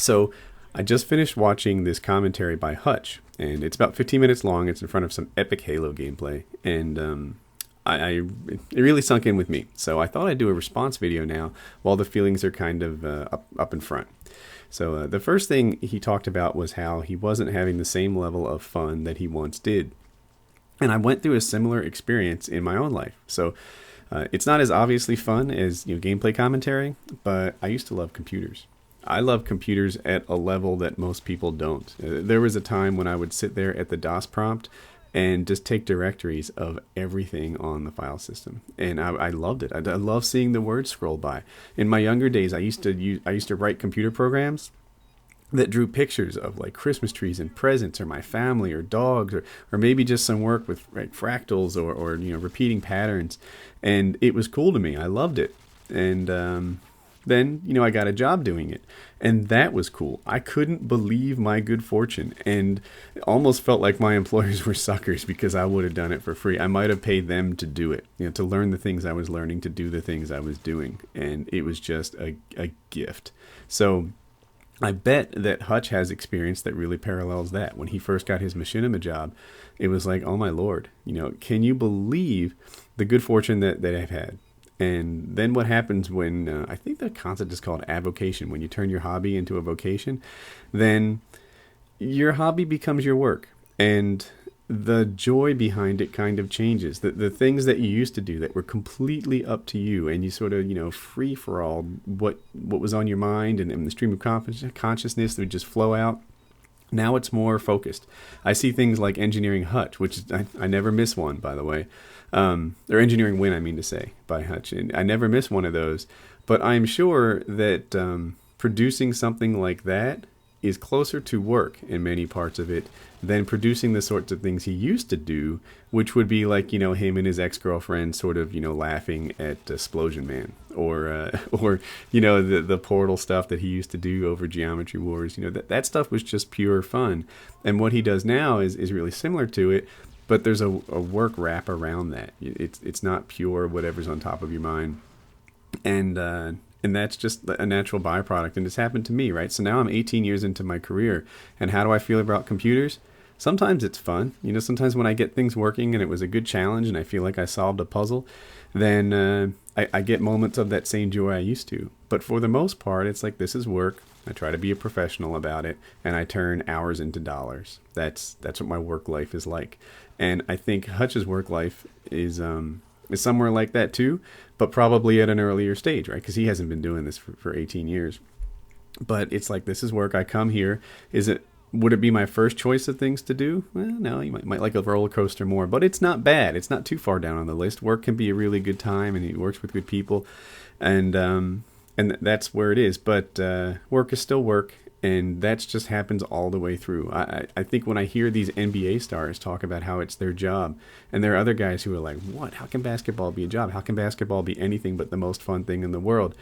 So I just finished watching this commentary by Hutch, and it's about 15 minutes long. It's in front of some epic Halo gameplay, and it really sunk in with me. So I thought I'd do a response video now while the feelings are kind of up in front. So the first thing he talked about was how he wasn't having the same level of fun that he once did. And I went through a similar experience in my own life. So it's not as obviously fun as gameplay commentary, but I used to love computers. I love computers at a level that most people don't. There was a time when I would sit there at the DOS prompt and just take directories of everything on the file system, and I loved it. I love seeing the words scroll by. In my younger days, I used to write computer programs that drew pictures of like Christmas trees and presents, or my family, or dogs, or maybe just some work with fractals or repeating patterns, and it was cool to me. I loved it, and then, I got a job doing it, and that was cool. I couldn't believe my good fortune, and it almost felt like my employers were suckers because I would have done it for free. I might have paid them to do it, to learn the things I was learning, to do the things I was doing, and it was just a gift. So I bet that Hutch has experience that really parallels that. When he first got his machinima job, it was like, oh my Lord, can you believe the good fortune that I've had? And then what happens when, I think the concept is called avocation, when you turn your hobby into a vocation, then your hobby becomes your work. And the joy behind it kind of changes. The things that you used to do that were completely up to you, and you sort of, free for all what was on your mind, and the stream of consciousness that would just flow out. Now it's more focused. I see things like Engineering Hutch, which is, I never miss one, by the way. Or Engineering Win, I mean to say, by Hutch. And I never miss one of those. But I'm sure that producing something like that is closer to work in many parts of it than producing the sorts of things he used to do, which would be like, him and his ex-girlfriend sort of, laughing at Explosion Man, or the Portal stuff that he used to do over Geometry Wars. That stuff was just pure fun. And what he does now is really similar to it, but there's a work wrap around that. It's not pure whatever's on top of your mind. And that's just a natural byproduct. And it's happened to me, right? So now I'm 18 years into my career. And how do I feel about computers? Sometimes it's fun. Sometimes when I get things working and it was a good challenge and I feel like I solved a puzzle, then I get moments of that same joy I used to. But for the most part, it's like, this is work. I try to be a professional about it, and I turn hours into dollars. That's what my work life is like. And I think Hutch's work life is somewhere like that too, but probably at an earlier stage, right? Because he hasn't been doing this for 18 years. But it's like, this is work. I come here. Would it be my first choice of things to do? Well, no, you might like a roller coaster more, but it's not bad. It's not too far down on the list. Work can be a really good time, and he works with good people, and that's where it is. But work is still work, and that just happens all the way through. I think when I hear these NBA stars talk about how it's their job, and there are other guys who are like, what? How can basketball be a job? How can basketball be anything but the most fun thing in the world?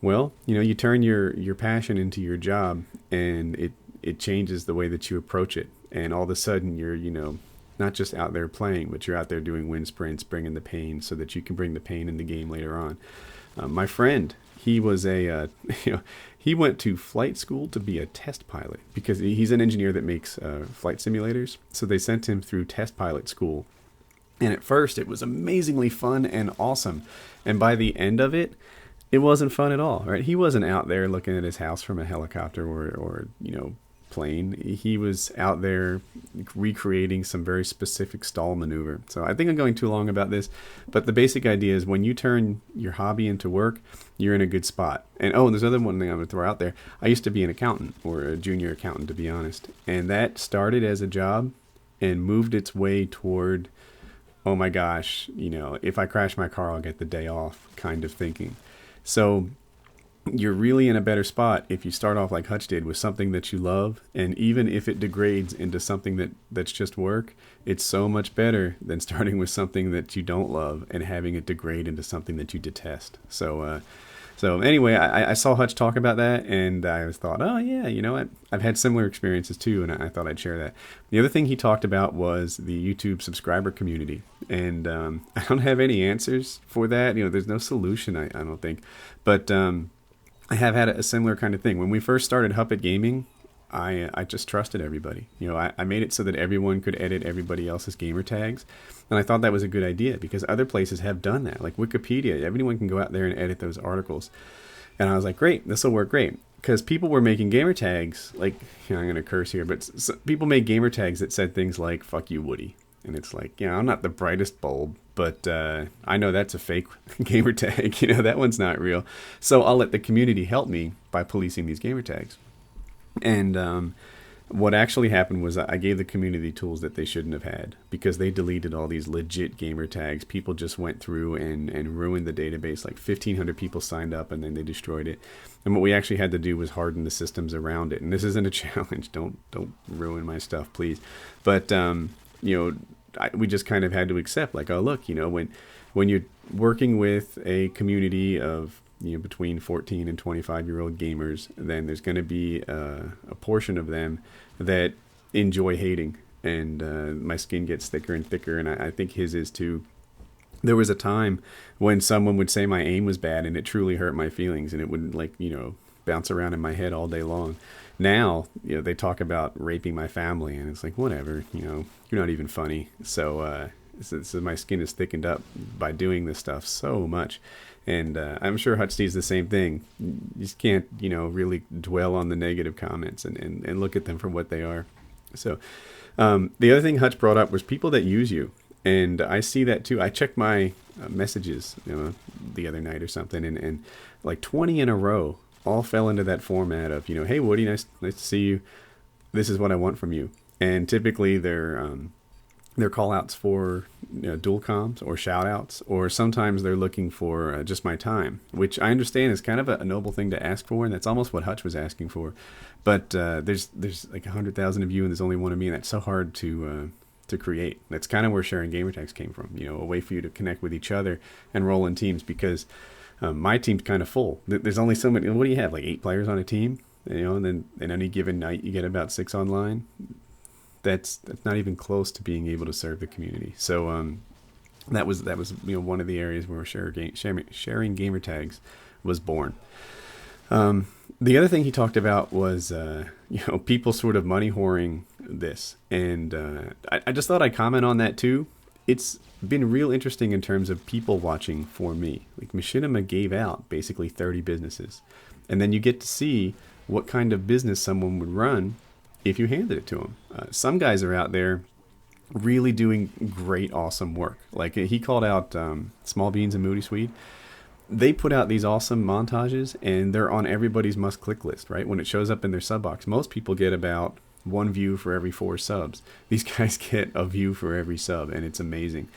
Well, you turn your passion into your job, and it changes the way that you approach it. And all of a sudden you're, not just out there playing, but you're out there doing wind sprints, bringing the pain so that you can bring the pain in the game later on. My friend, he was he went to flight school to be a test pilot because he's an engineer that makes flight simulators. So they sent him through test pilot school. And at first it was amazingly fun and awesome. And by the end of it, it wasn't fun at all, right? He wasn't out there looking at his house from a helicopter or plane. He was out there recreating some very specific stall maneuver. So I think I'm going too long about this, but the basic idea is when you turn your hobby into work, you're in a good spot. And there's another one thing I'm going to throw out there. I used to be an accountant, or a junior accountant, to be honest. And that started as a job and moved its way toward, oh my gosh, if I crash my car, I'll get the day off kind of thinking. So you're really in a better spot if you start off like Hutch did with something that you love, and even if it degrades into something that's just work, it's so much better than starting with something that you don't love and having it degrade into something that you detest. So anyway, I saw Hutch talk about that, and I thought, oh yeah, I've had similar experiences too, and I thought I'd share that. The other thing he talked about was the YouTube subscriber community, and I don't have any answers for that. There's no solution, I don't think, but I have had a similar kind of thing. When we first started Huppet Gaming, I just trusted everybody. You know, I made it so that everyone could edit everybody else's gamer tags. And I thought that was a good idea because other places have done that. Like Wikipedia, everyone can go out there and edit those articles. And I was like, great, this will work great. Because people were making gamer tags, like, you know, I'm going to curse here, but people made gamer tags that said things like, fuck you, Woody. And it's like, you know, I'm not the brightest bulb, but I know that's a fake gamer tag. You know, that one's not real. So I'll let the community help me by policing these gamer tags. And what actually happened was I gave the community tools that they shouldn't have had because they deleted all these legit gamer tags. People just went through and ruined the database. Like 1,500 people signed up and then they destroyed it. And what we actually had to do was harden the systems around it. And this isn't a challenge. Don't ruin my stuff, please. But you know, we just kind of had to accept, like, oh, look, you know, when you're working with a community of, you know, between 14 and 25-year-old gamers, then there's going to be a portion of them that enjoy hating, and my skin gets thicker and thicker, and I think his is too. There was a time when someone would say my aim was bad, and it truly hurt my feelings, and it would, like, you know, bounce around in my head all day long. Now, you know, they talk about raping my family, and it's like, whatever, you know, you're not even funny. So my skin is thickened up by doing this stuff so much. And I'm sure Hutch sees the same thing. You just can't, you know, really dwell on the negative comments and look at them for what they are. So the other thing Hutch brought up was people that use you. And I see that too. I checked my messages, you know, the other night or something, and like 20 in a row all fell into that format of, you know, hey, Woody, nice to see you. This is what I want from you. And typically they're call outs for, you know, dual comms or shout outs, or sometimes they're looking for just my time, which I understand is kind of a noble thing to ask for. And that's almost what Hutch was asking for. But there's like 100,000 of you and there's only one of me. And that's so hard to create. That's kind of where sharing gamertags came from, you know, a way for you to connect with each other and roll in teams, because my team's kind of full. There's only so many. What do you have, like 8 players on a team? You know, and then in any given night you get about 6 online. That's not even close to being able to serve the community. So that was you know, one of the areas where sharing gamer tags was born. The other thing he talked about was you know, people sort of money whoring this, and I just thought I'd comment on that too. It's been real interesting in terms of people watching for me. Like Machinima gave out basically 30 businesses, and then you get to see what kind of business someone would run if you handed it to them. Some guys are out there really doing great, awesome work. Like he called out Small Beans and Moody Swede. They put out these awesome montages, and they're on everybody's must-click list, right? When it shows up in their sub box, most people get about 1 view for every 4 subs. These guys get a view for every sub, and it's amazing.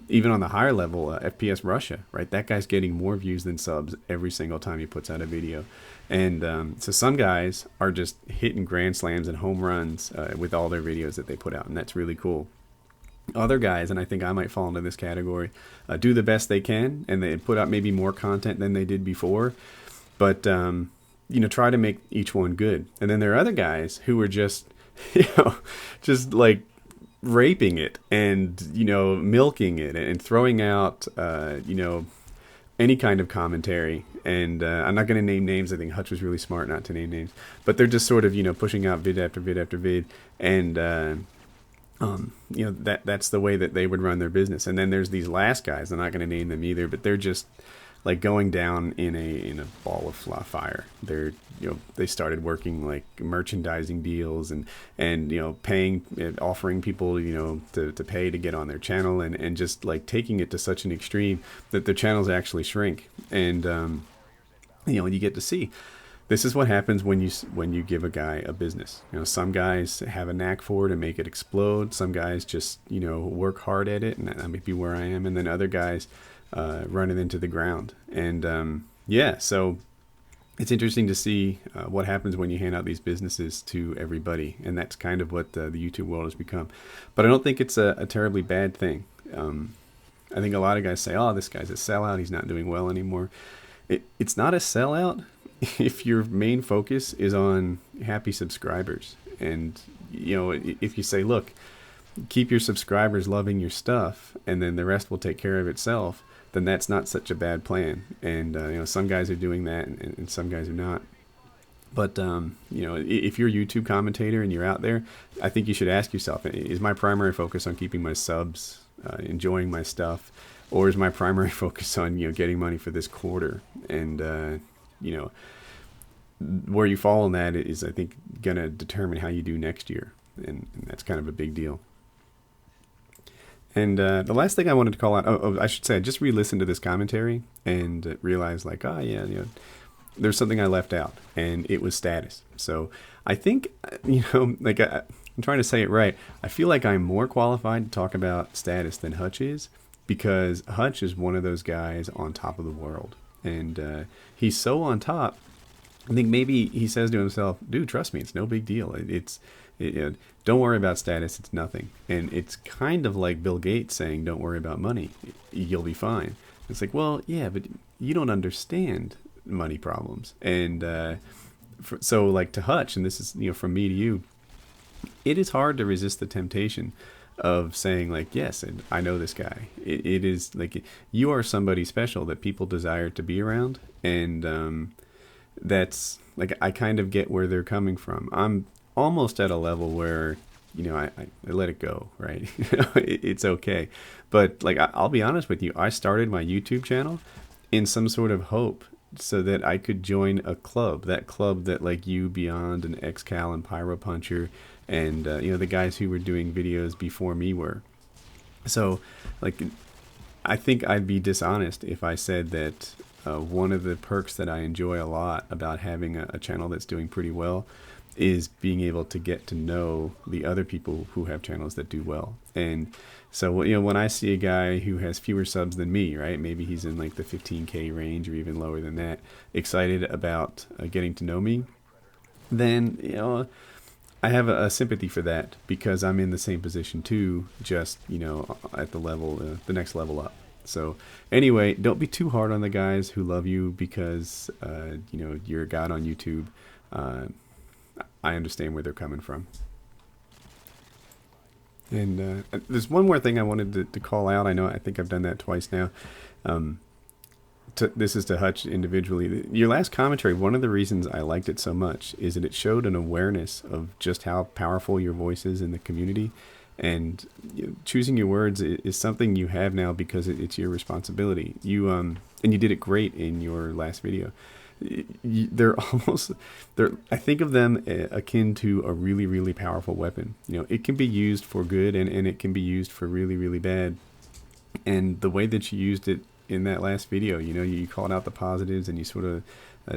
Even on the higher level, FPS Russia, right? That guy's getting more views than subs every single time he puts out a video. And so some guys are just hitting grand slams and home runs with all their videos that they put out, and that's really cool. Other guys, and I think I might fall into this category, do the best they can, and they put out maybe more content than they did before, but you know, try to make each one good. And then there are other guys who are just, you know, just like raping it and, you know, milking it and throwing out, you know, any kind of commentary. And I'm not going to name names. I think Hutch was really smart not to name names, but they're just sort of, you know, pushing out vid after vid after vid, and you know, that's the way that they would run their business. And then there's these last guys. I'm not going to name them either, but they're just like going down in a ball of fire. They're, you know, they started working like merchandising deals and you know, paying, offering people, you know, to pay to get on their channel, and just like taking it to such an extreme that their channels actually shrink. And you know, you get to see. This is what happens when you give a guy a business. You know, some guys have a knack for it and make it explode. Some guys just, you know, work hard at it, and that might be where I am. And then other guys run it into the ground. And yeah, so it's interesting to see what happens when you hand out these businesses to everybody. And that's kind of what the YouTube world has become. But I don't think it's a terribly bad thing. I think a lot of guys say, oh, this guy's a sellout, he's not doing well anymore. It's not a sellout if your main focus is on happy subscribers. And, you know, if you say, look, keep your subscribers loving your stuff, and then the rest will take care of itself, then that's not such a bad plan. And some guys are doing that, and some guys are not. But if you're a YouTube commentator and you're out there, I think you should ask yourself: is my primary focus on keeping my subs, enjoying my stuff, or is my primary focus on getting money for this quarter? And where you fall on that is, I think, gonna determine how you do next year, and that's kind of a big deal. And the last thing I wanted to call out, I should say, I just re-listened to this commentary and realized, like, there's something I left out, and it was status. So I think, I'm trying to say it right. I feel like I'm more qualified to talk about status than Hutch is, because Hutch is one of those guys on top of the world. And he's so on top, I think maybe he says to himself, dude, trust me, it's no big deal. Don't worry about status, it's nothing. And it's kind of like Bill Gates saying, don't worry about money, you'll be fine. It's like, well, yeah, but you don't understand money problems. And so like to Hutch, and this is from me to you, it is hard to resist the temptation of saying, like, yes, and I know this guy. It is like, you are somebody special that people desire to be around. And that's like, I kind of get where they're coming from. I'm almost at a level where I let it go, right? It's okay. But like, I'll be honest with you, I started my YouTube channel in some sort of hope so that I could join a club, that club that, like, you, Beyond, and XCal, and Pyro Puncher, and the guys who were doing videos before me were. So, like, I think I'd be dishonest if I said that one of the perks that I enjoy a lot about having a channel that's doing pretty well is being able to get to know the other people who have channels that do well. And so, when I see a guy who has fewer subs than me, right, maybe he's in like the 15K range or even lower than that, excited about getting to know me, then, I have a sympathy for that, because I'm in the same position too, just, at the level, the next level up. So anyway, don't be too hard on the guys who love you because, you're a god on YouTube. I understand where they're coming from. And there's one more thing I wanted to call out. I think I've done that twice now. This is to Hutch individually. Your last commentary, one of the reasons I liked it so much is that it showed an awareness of just how powerful your voice is in the community. And choosing your words is something you have now because it's your responsibility. And you did it great in your last video. I think of them akin to a really, really powerful weapon. It can be used for good and it can be used for really, really bad. And the way that you used it in that last video, you called out the positives and you sort of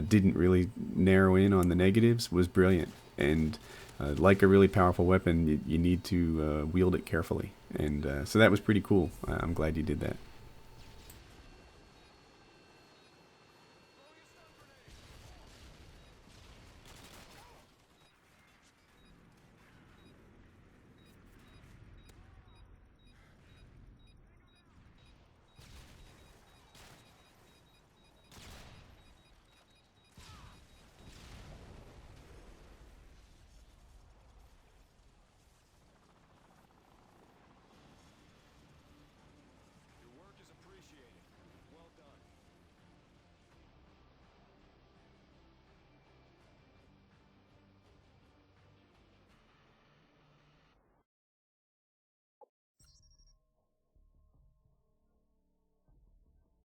didn't really narrow in on the negatives, was brilliant. And like a really powerful weapon, you need to wield it carefully. And so that was pretty cool. I'm glad you did that.